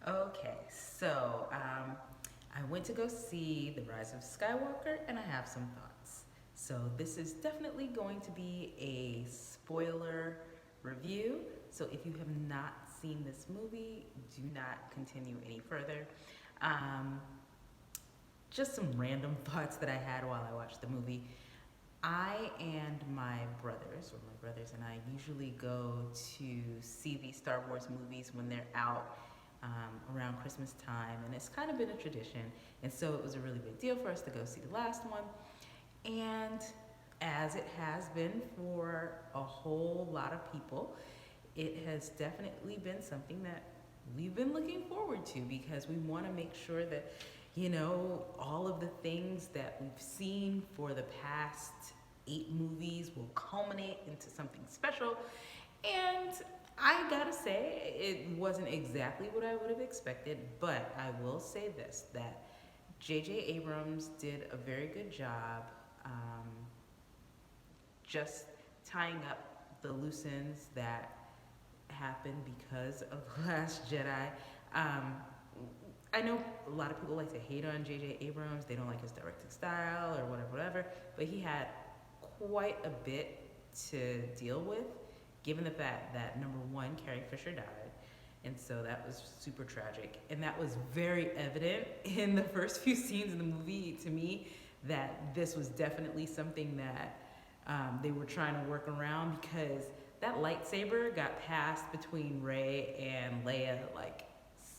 Okay, so I went to go see The Rise of Skywalker and I have some thoughts. So this is definitely going to be a spoiler review. So if you have not seen this movie, do not continue any further. Um, just some random thoughts that I had while I watched the movie. I and my brothers, or my brothers and I, usually go to see these Star Wars movies when they're out around Christmas time, and it's kind of been a tradition. And so it was a really big deal for us to go see the last one. And as it has been for a whole lot of people, it has definitely been something that we've been looking forward to because we want to make sure that, all of the things that we've seen for the past 8 movies will culminate into something special. And I gotta say, it wasn't exactly what I would have expected, but I will say this, that J.J. Abrams did a very good job um, just tying up the loose ends that happened because of The Last Jedi. Um, I know a lot of people like to hate on J.J. Abrams. They don't like his directing style or whatever. But he had quite a bit to deal with, given the fact that number one, Carrie Fisher died. And so that was super tragic. And that was very evident in the first few scenes in the movie to me that this was definitely something that they were trying to work around because that lightsaber got passed between Rey and Leia like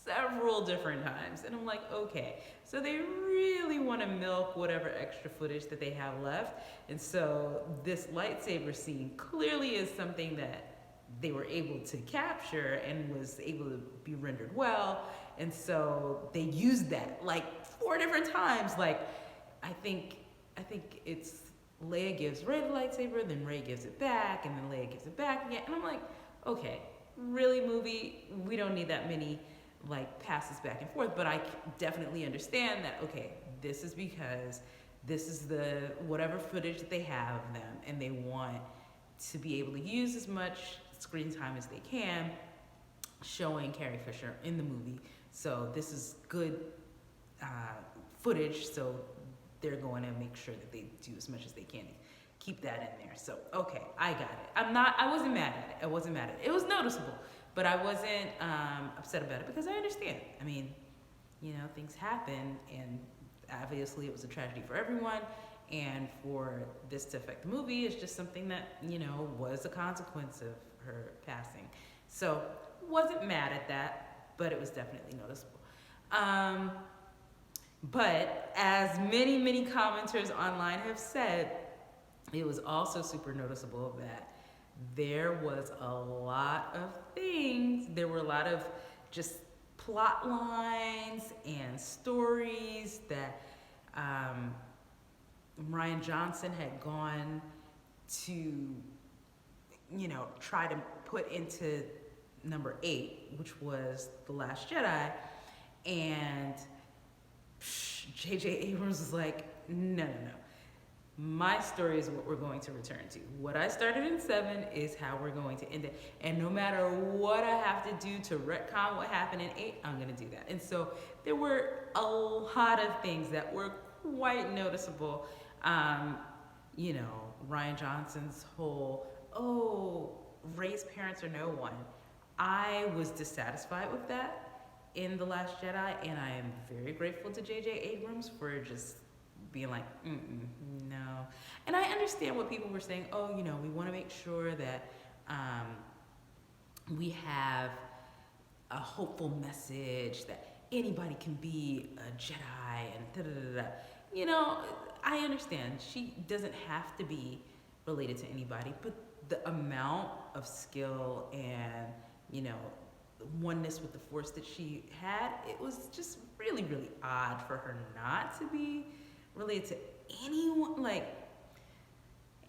several different times. And I'm like, okay, so they really want to milk whatever extra footage that they have left. And so this lightsaber scene clearly is something that they were able to capture and was able to be rendered well. And so they used that like 4 different times. Like I think it's Leia gives Rey the lightsaber, then Rey gives it back, and then Leia gives it back again. And I'm like, okay, really, movie? We don't need that many like passes back and forth. But I definitely understand that. Okay, this is because this is the whatever footage that they have of them, and they want to be able to use as much screen time as they can, showing Carrie Fisher in the movie. So this is good uh, footage. So they're going to make sure that they do as much as they can to keep that in there. So, okay, I got it. I wasn't mad at it. It was noticeable, but I wasn't upset about it because I understand. I mean, things happen, and obviously it was a tragedy for everyone. And for this to affect the movie is just something that, was a consequence of her passing. So, wasn't mad at that, but it was definitely noticeable. But as many commenters online have said, it was also super noticeable that there was a lot of things. There were a lot of just plot lines and stories that Ryan Johnson had gone to, try to put into number 8, which was The Last Jedi. And J.J. Abrams was like, no. My story is what we're going to return to. What I started in 7 is how we're going to end it. And no matter what I have to do to retcon what happened in 8, I'm going to do that. And so there were a lot of things that were quite noticeable. Ryan Johnson's whole, Rey's parents are no one. I was dissatisfied with that in The Last Jedi, and I am very grateful to J.J. Abrams for just being like, no. And I understand what people were saying. We want to make sure that we have a hopeful message that anybody can be a Jedi and da-da-da-da. I understand. She doesn't have to be related to anybody, but the amount of skill and, oneness with the Force that she had, it was just really, really odd for her not to be related to anyone.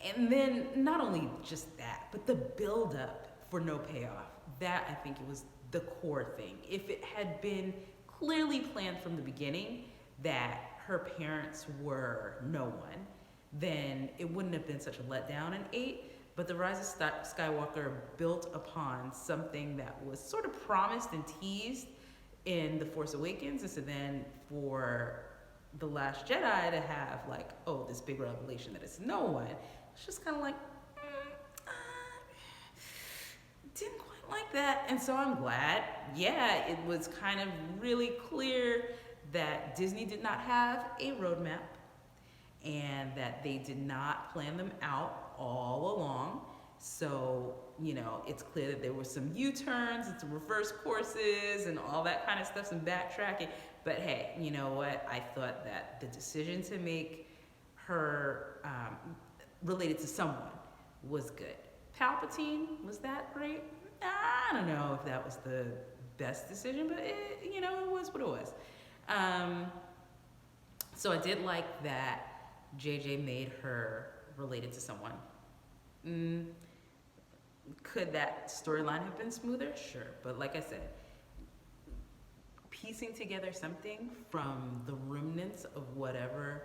And then not only just that, but the build up for no payoff. That I think it was the core thing. If it had been clearly planned from the beginning that her parents were no one, then it wouldn't have been such a letdown in 8. But The Rise of Skywalker built upon something that was sort of promised and teased in The Force Awakens, and so then for The Last Jedi to have like, oh, this big revelation that it's no one, it's just kind of like, didn't quite like that. And so I'm glad, yeah, it was kind of really clear that Disney did not have a roadmap and that they did not plan them out all along. So, it's clear that there were some U-turns and some reverse courses and all that kind of stuff, some backtracking. But hey, you know what? I thought that the decision to make her related to someone was good. Palpatine, was that great? I don't know if that was the best decision, but it was what it was. So I did like that JJ made her related to someone. Could that storyline have been smoother? Sure. But like I said, piecing together something from the remnants of whatever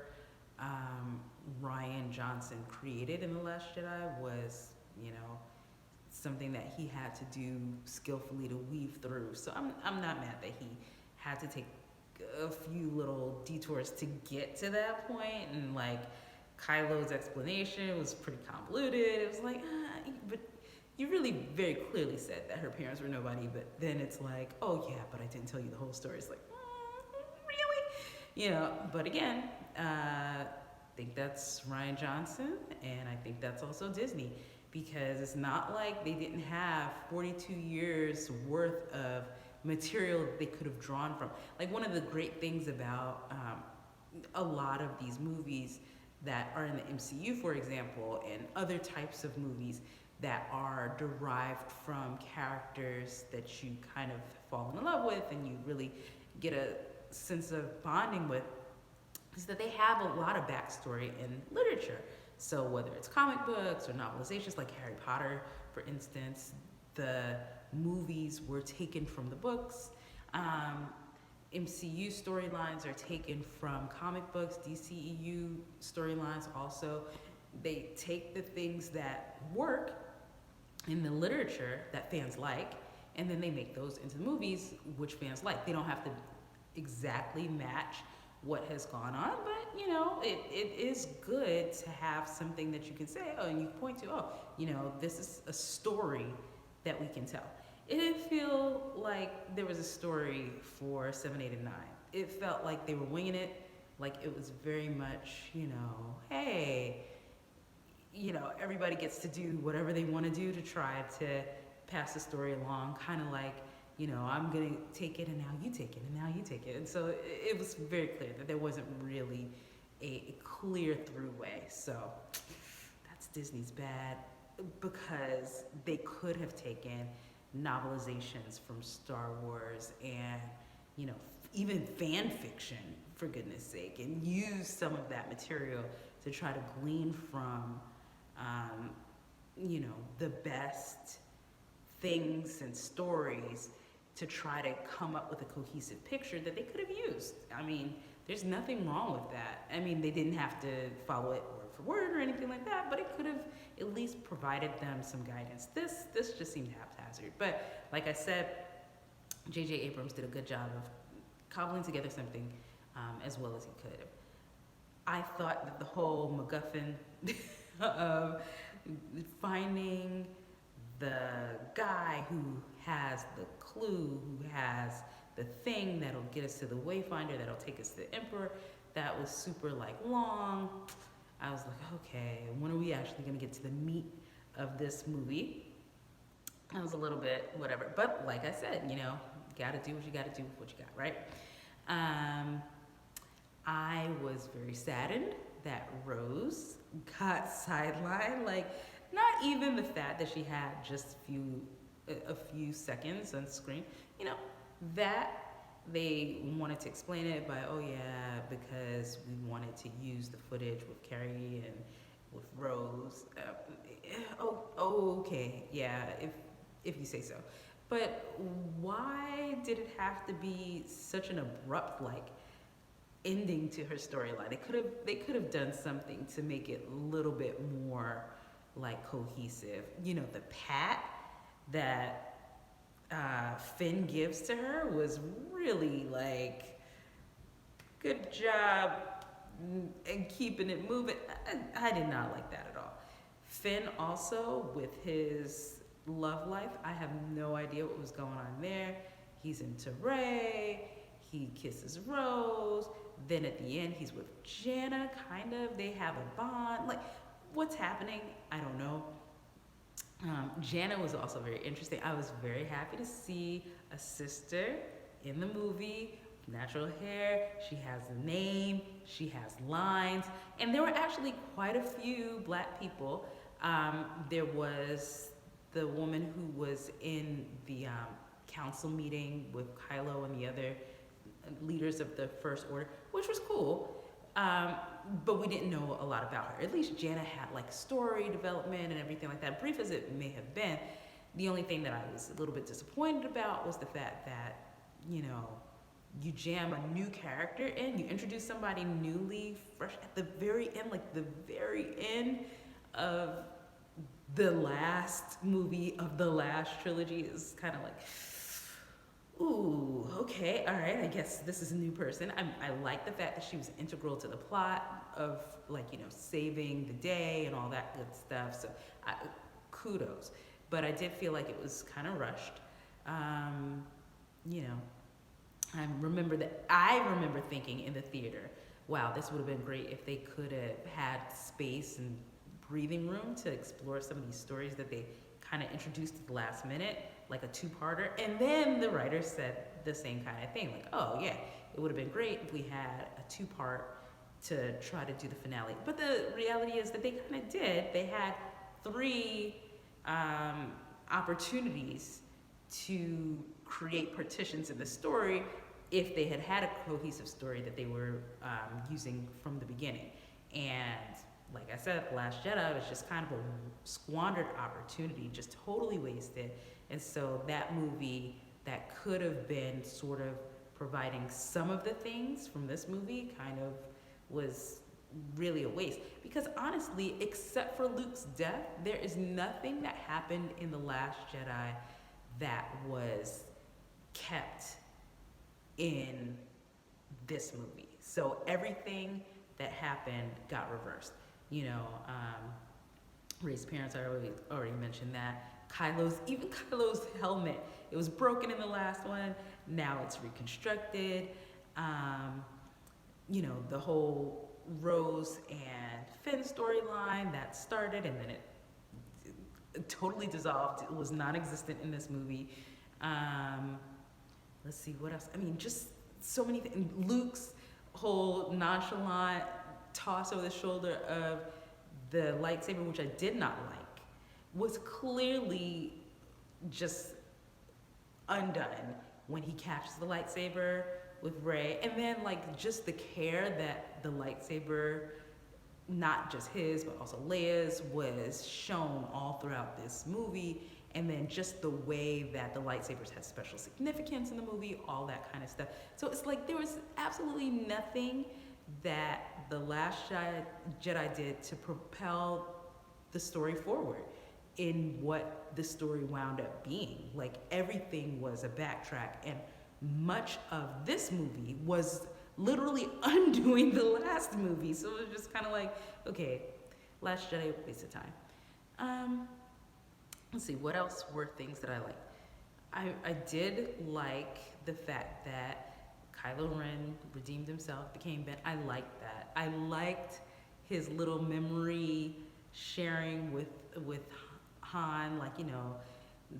Rian Johnson created in The Last Jedi was, something that he had to do skillfully to weave through. So I'm not mad that he had to take a few little detours to get to that point, and like Kylo's explanation was pretty convoluted. It was like, but you really very clearly said that her parents were nobody, but then it's like, oh yeah, but I didn't tell you the whole story. It's like, really? But again, I think that's Rian Johnson, and I think that's also Disney, because it's not like they didn't have 42 years worth of material that they could have drawn from. Like, one of the great things about a lot of these movies that are in the MCU, for example, and other types of movies that are derived from characters that you kind of fall in love with and you really get a sense of bonding with, is that they have a lot of backstory in literature. So whether it's comic books or novelizations like Harry Potter, for instance, the movies were taken from the books. MCU storylines are taken from comic books, DCEU storylines also. They take the things that work in the literature that fans like, and then they make those into the movies which fans like. They don't have to exactly match what has gone on, but it is good to have something that you can say, and you point to, this is a story that we can tell. It didn't feel like there was a story for 7, 8, and 9. It felt like they were winging it, like it was very much, hey, everybody gets to do whatever they want to do to try to pass the story along, kind of like, I'm going to take it and now you take it and now you take it. And so it was very clear that there wasn't really a clear through way. So that's Disney's bad, because they could have taken novelizations from Star Wars and, even fan fiction, for goodness sake, and use some of that material to try to glean from, the best things and stories to try to come up with a cohesive picture that they could have used. I mean, there's nothing wrong with that. I mean, they didn't have to follow it word for word or anything like that, but it could have at least provided them some guidance. This just seemed haphazard. But like I said, J.J. Abrams did a good job of cobbling together something as well as he could. I thought that the whole MacGuffin of finding the guy who has the clue, who has the thing that'll get us to the Wayfinder, that'll take us to the Emperor, that was super long. I was like, okay, when are we actually gonna get to the meat of this movie? I was a little bit whatever, but like I said, gotta do what you gotta do with what you got, right? I was very saddened that Rose got sidelined. Like, not even the fact that she had just a few seconds on screen, that they wanted to explain it by, oh yeah, because we wanted to use the footage with Carrie and with Rose. Okay, yeah, if you say so. But why did it have to be such an abrupt ending to her storyline? They could have done something to make it a little bit more cohesive. The pat that Finn gives to her was really like, good job and keeping it moving. I did not like that at all. Finn also, with his love life, I have no idea what was going on there. He's into Rey, he kisses Rose, then at the end he's with Jana, kind of. They have a bond. Like, what's happening? I don't know. Jana was also very interesting. I was very happy to see a sister in the movie, natural hair. She has a name, she has lines, and there were actually quite a few black people. There was the woman who was in the council meeting with Kylo and the other leaders of the First Order, which was cool. But we didn't know a lot about her. At least Jana had like story development and everything like that. Brief as it may have been, the only thing that I was a little bit disappointed about was the fact that, you know, you jam a new character in, you introduce somebody newly, fresh at the very end, like the very end of the last movie of the last trilogy is kind of like, ooh, okay, all right, I guess this is a new person. I like the fact that she was integral to the plot of, like, you know, saving the day and all that good stuff. So kudos. But I did feel like it was kind of rushed. You know, I remember thinking in the theater, wow, this would have been great if they could have had space and breathing room to explore some of these stories that they kind of introduced at the last minute, like a two-parter. And then the writers said the same kind of thing, like, oh yeah, it would have been great if we had a two-part to try to do the finale. But the reality is that they kind of did. They had 3 opportunities to create partitions in the story if they had had a cohesive story that they were using from the beginning. And like I said, The Last Jedi was just kind of a squandered opportunity, just totally wasted. And so that movie that could have been sort of providing some of the things from this movie kind of was really a waste. Because honestly, except for Luke's death, there is nothing that happened in The Last Jedi that was kept in this movie. So everything that happened got reversed. You know, Rey's parents, I already mentioned that. Kylo's helmet, it was broken in the last one. Now it's reconstructed. You know, the whole Rose and Finn storyline that started and then it totally dissolved. It was non-existent in this movie. Let's see, what else? I mean, just so many things. Luke's whole nonchalant toss over the shoulder of the lightsaber, which I did not like, was clearly just undone when he captures the lightsaber with Rey. And then like just the care that the lightsaber, not just his but also Leia's, was shown all throughout this movie. And then just the way that the lightsabers had special significance in the movie, all that kind of stuff. So it's like there was absolutely nothing that The Last Jedi did to propel the story forward in what the story wound up being. Like everything was a backtrack, and much of this movie was literally undoing the last movie. So it was just kind of like, okay, Last Jedi, waste of time. Let's see, what else were things that I liked? I did like the fact that Kylo Ren redeemed himself, became Ben. I liked that. I liked his little memory sharing with Han, like, you know,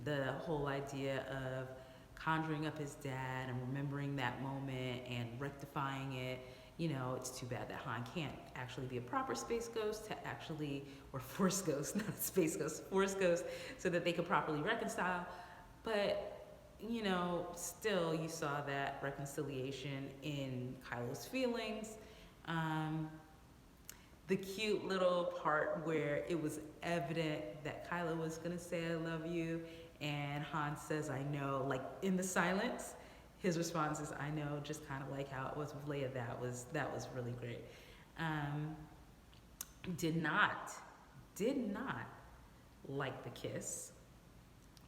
the whole idea of conjuring up his dad and remembering that moment and rectifying it. You know, it's too bad that Han can't actually be a proper space ghost to actually, or force ghost, not space ghost, force ghost, so that they could properly reconcile. But, you know, still you saw that reconciliation in Kylo's feelings. The cute little part where it was evident that Kylo was gonna say I love you, and Han says I know, like in the silence, his response is I know, just kind of like how it was with Leia. That was really great. Did not like the kiss.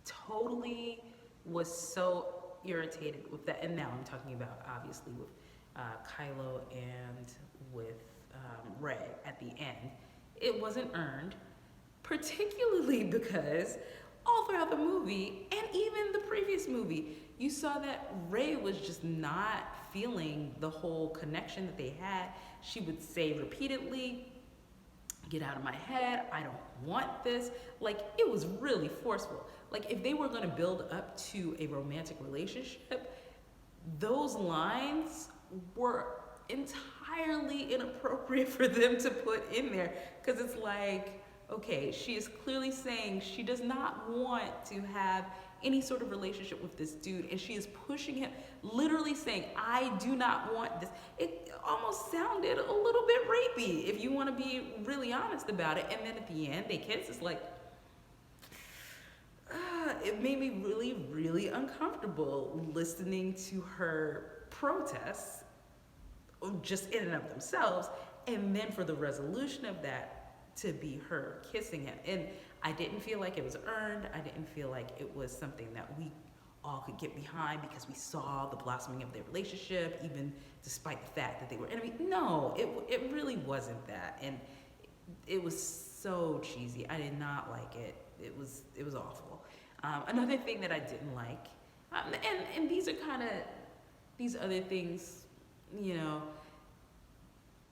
Totally was so irritated with that. And now I'm talking about obviously with Kylo and with Rey at the end. It wasn't earned, particularly because all throughout the movie and even the previous movie, you saw that Rey was just not feeling the whole connection that they had. She would say repeatedly, "Get out of my head, I don't want this." Like, it was really forceful. Like, if they were going to build up to a romantic relationship, those lines were entirely inappropriate for them to put in there, because it's like, okay, she is clearly saying she does not want to have any sort of relationship with this dude, and she is pushing him, literally saying, "I do not want this." It almost sounded a little bit rapey, if you want to be really honest about it. And then at the end, they kiss. It's like, it made me really, really uncomfortable listening to her protests, just in and of themselves, and then for the resolution of that to be her kissing him. And I didn't feel like it was earned. I didn't feel like it was something that we all could get behind because we saw the blossoming of their relationship, even despite the fact that they were enemies. No, it really wasn't that. And it was so cheesy. I did not like it. It was awful. Another thing that I didn't like, and these are kind of, these other things, you know,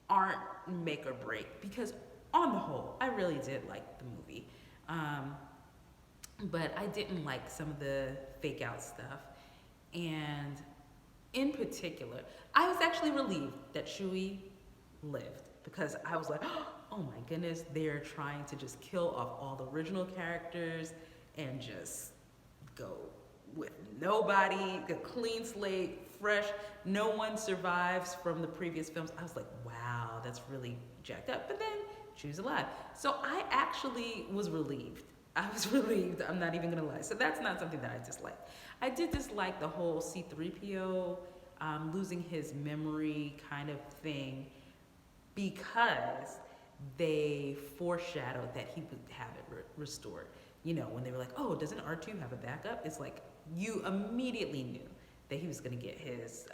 aren't make or break, because on the whole, I really did like the movie. But I didn't like some of the fake out stuff. And in particular, I was actually relieved that Chewie lived, because I was like, oh my goodness, they're trying to just kill off all the original characters and just go with nobody, a clean slate, fresh, no one survives from the previous films. I was like, wow, that's really jacked up. But then Chewie's alive. So I actually was relieved. I was relieved, I'm not even gonna lie. So that's not something that I disliked. I did dislike the whole C-3PO losing his memory kind of thing, because they foreshadowed that he would have it restored. You know, when they were like, oh, doesn't R2 have a backup? It's like, you immediately knew that he was gonna get his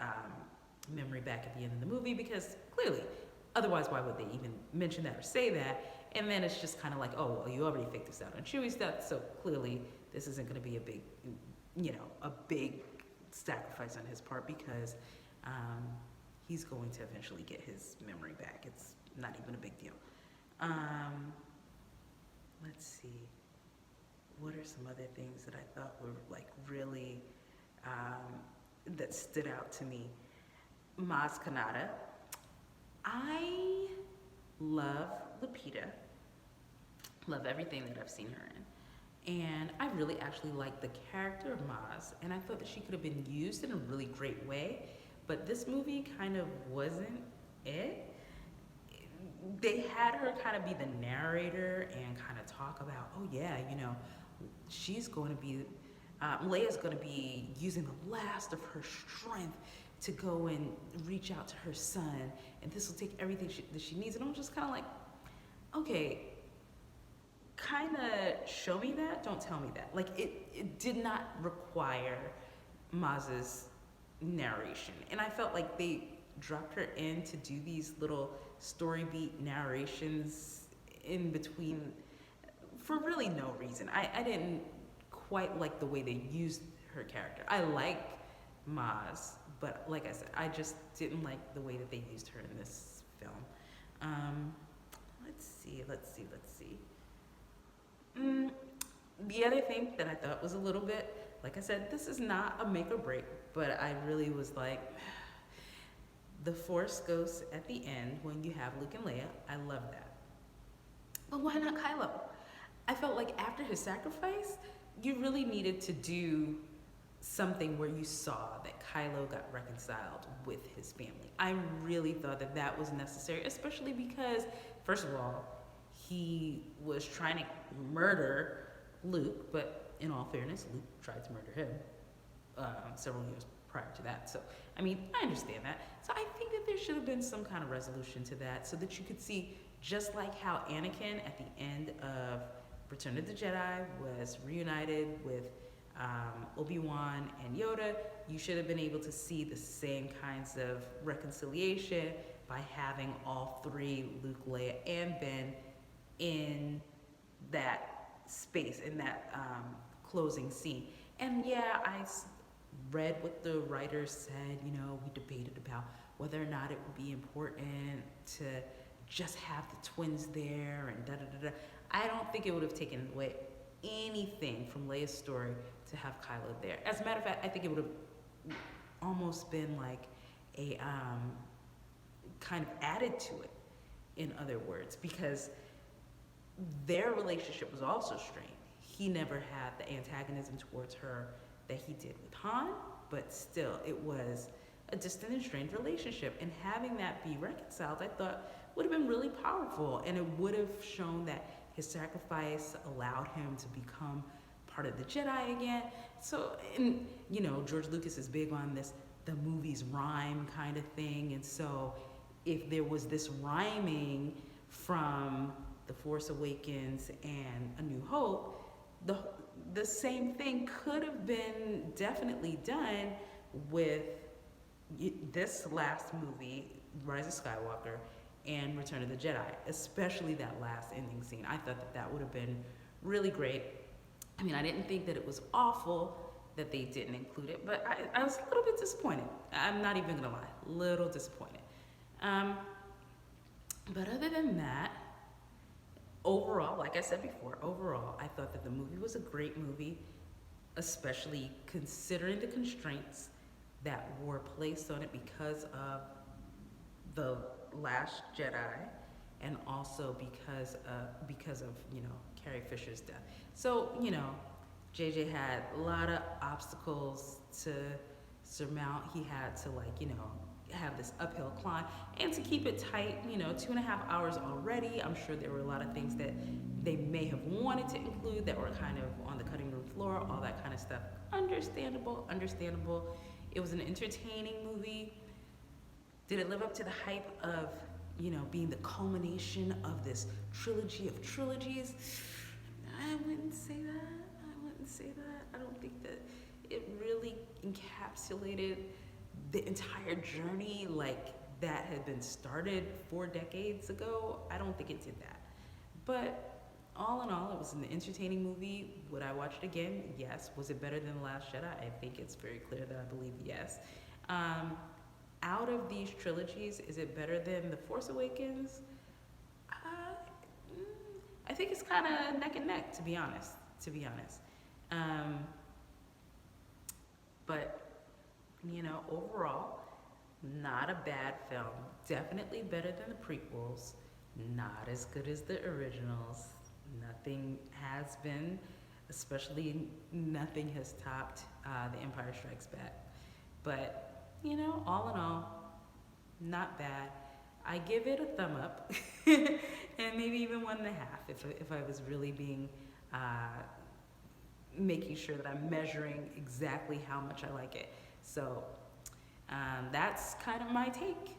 memory back at the end of the movie, because clearly, otherwise why would they even mention that or say that? And then it's just kind of like, oh, well, you already faked this out on Chewie's death, so clearly this isn't gonna be a big, you know, a big sacrifice on his part, because he's going to eventually get his memory back. It's not even a big deal. Let's see. What are some other things that I thought were like really, that stood out to me? Maz Kanata. I love Lupita. Love everything that I've seen her in. And I really actually like the character of Maz, and I thought that she could have been used in a really great way, but this movie kind of wasn't it. They had her kind of be the narrator and kind of talk about, oh yeah, you know, she's going to be, Leia's going to be using the last of her strength to go and reach out to her son, and this will take everything that she needs. And I'm just kind of like, okay, kind of show me that, don't tell me that. Like, it did not require Maz's narration. And I felt like they dropped her in to do these little story beat narrations in between for really no reason. I didn't quite like the way they used her character. I like Maz, but like I said, I just didn't like the way that they used her in this film. Let's see. The other thing that I thought was a little bit, like I said, this is not a make or break, but I really was like, the Force Ghost at the end when you have Luke and Leia, I love that. But why not Kylo? I felt like after his sacrifice, you really needed to do something where you saw that Kylo got reconciled with his family. I really thought that that was necessary, especially because, first of all, he was trying to murder Luke, but in all fairness, Luke tried to murder him several years prior to that. So, I mean, I understand that. So I think that there should have been some kind of resolution to that, so that you could see, just like how Anakin at the end of Return of the Jedi was reunited with Obi-Wan and Yoda, you should have been able to see the same kinds of reconciliation by having all three, Luke, Leia, and Ben, in that space, in that closing scene. And yeah, read what the writers said. We debated about whether or not it would be important to just have the twins there and da da da da. I don't think it would have taken away anything from Leia's story to have Kylo there. As a matter of fact, I think it would have almost been like a kind of added to it, in other words, because their relationship was also strained. He never had the antagonism towards her that he did with Han, but still, it was a distant and strained relationship. And having that be reconciled, I thought would have been really powerful, and it would have shown that his sacrifice allowed him to become part of the Jedi again. So, and George Lucas is big on this, the movies rhyme kind of thing, and so if there was this rhyming from The Force Awakens and A New Hope, the same thing could have been definitely done with this last movie, Rise of Skywalker, and Return of the Jedi, especially that last ending scene. I thought that would have been really great. I mean, I didn't think that it was awful that they didn't include it, but I was a little bit disappointed. I'm not even gonna lie, a little disappointed. But other than that, overall, like I said before, overall, I thought that the movie was a great movie, especially considering the constraints that were placed on it because of The Last Jedi, and also because of Carrie Fisher's death. So JJ had a lot of obstacles to surmount. He had to have this uphill climb, and to keep it tight, 2.5 hours already. I'm sure there were a lot of things that they may have wanted to include that were kind of on the cutting room floor, all that kind of stuff. Understandable. It was an entertaining movie. Did it live up to the hype of, being the culmination of this trilogy of trilogies? I wouldn't say that. I don't think that it really encapsulated the entire journey like that had been started 4 decades ago. I don't think it did that. But all in all, it was an entertaining movie. Would I watch it again? Yes. Was it better than The Last Jedi? I think it's very clear that I believe yes. Out of these trilogies, is it better than The Force Awakens? I think it's kind of neck and neck, to be honest. But overall, not a bad film. Definitely better than the prequels. Not as good as the originals. Nothing has been, especially nothing has topped The Empire Strikes Back. But all in all, not bad. I give it a thumb up, and maybe even 1.5 if I was really being making sure that I'm measuring exactly how much I like it. So that's kind of my take.